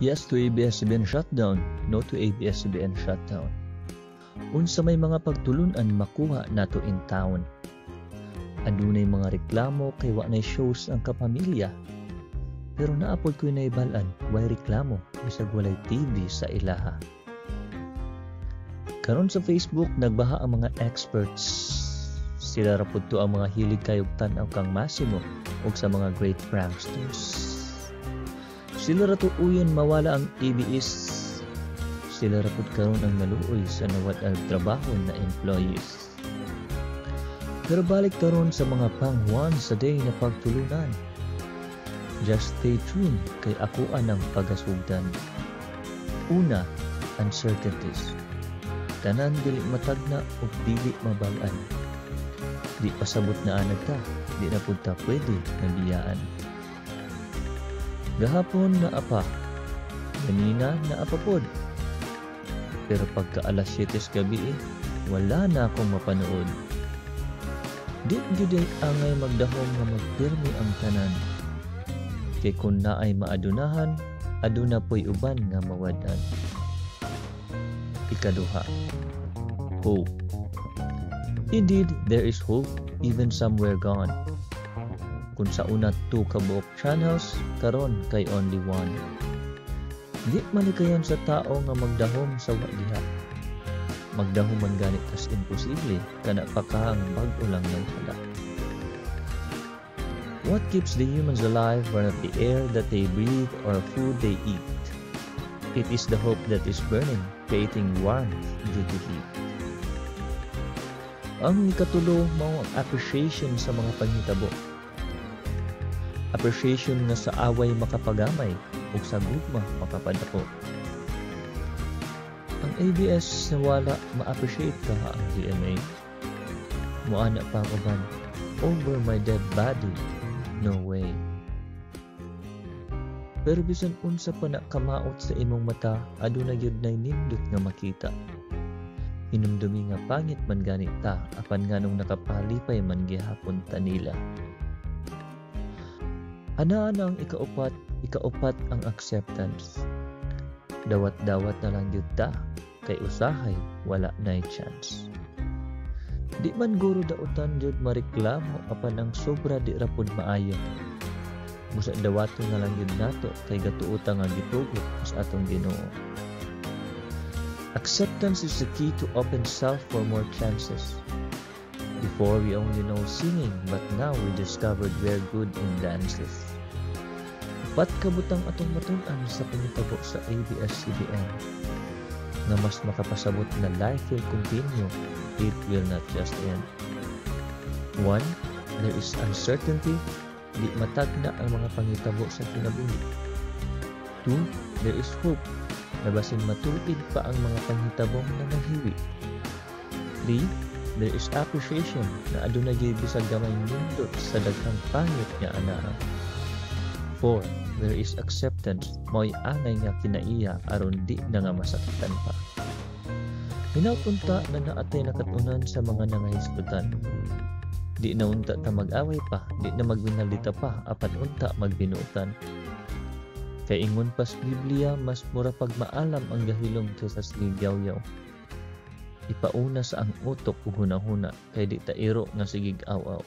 Yes to ABS-CBN shutdown, no to ABS-CBN shutdown. Unsa may mga pagtulunan makuha nato in town. Adunay mga reklamo kay wa nay shows ang kapamilya. Pero naapod ko'y naibalan, way reklamo bisag walay TV sa ilaha. Karon sa Facebook nagbaha ang mga experts. Sila ra pud to ang mga hilig kayog tan-aw kang Massimo ug sa mga great pranksters. Sila ra tuuyan mawala ang ABS. Sila ra pud karon ang naluoy sa nawad ang trabaho na employees. Pero balik karon sa mga panghuan sa day na pagtulunan. Just stay tuned kay akuan ang pagasugdan. Una, uncertainties. Tanan dili matagna ug dili mabal-an. Di pasabot na anad ta, di na pud ta pwede nabiyaan. Gahapon na apa, ganina na apa pod. Pero pagka alas 7 gabi wala na akong mapanood. Di gyud angay magdahom nga magpirmi ang tanan. Kay kun naay maadunahan, aduna po'y uban nga mawad-an. Ikaduha, hope. Indeed, there is hope even somewhere gone. Kung sa una 2 kabuok channels, karon kay only 1. Di manikayan sa tao nga magdahom sa wadiha. Magdahom man ganit as imposible, kana pa ka ang bag-o lang ng hala. What keeps the humans alive are not the air that they breathe or food they eat. It is the hope that is burning, creating warmth due to heat. Ang ikatulo mao ang appreciation sa mga panghitabo. Appreciation nga sa away makapagamay ug sa gugma makapadako. Ang ABS wala ma-appreciate ka ang GMA. Muana pa uban, over my dead body, no way. Pero bisan unsa pa na kamaot sa imong mata, aduna gyud nay nindot nga makita. Hinumdumi nga pangit man ganit ta, apan nganong nakapalipay man gihapon ta nila. Ana-ana ang ikaupat ang acceptance. Dawat-dawat na lang gyud ta, kay usahay wala nay chance. Di man guro dautan gyud mareklamo apan ang sobra di ra pud maayo. Busa dawaton na lang gyud nato kay gatuota nga gitugot as atong Ginoo. Acceptance is the key to open self for more chances. Before we only know singing, but now we discovered we're good in dances. Upat kabutang atong matun-an sa panitabo sa ABS-CBN nga mas makapasabot na life will continue, it will not just end. 1. There is uncertainty, di matagna ang mga pangitabo sa kinabuhi. 2. There is hope, na basin matuig pa ang mga panghitabong na nahiwi. 3. There is appreciation na aduna gyud bisag gamay nindot sa daghang pangit nga anaa. 4. There is acceptance, mo'y angay nga kinaiya aron di na nga masaktan pa. Hinautunta na naatay nakatunan sa mga nangahisgutan. Di na unta ta mag-away pa, di na magwinalita pa, apan unta magbinuutan. Kay ingon pas Biblia, mas mura pagmaalam ang gahilom kaysa sigigyaw-yaw. Ipauna sa ang utok ug hunahuna, kay di tairo nga sigig aw-aw.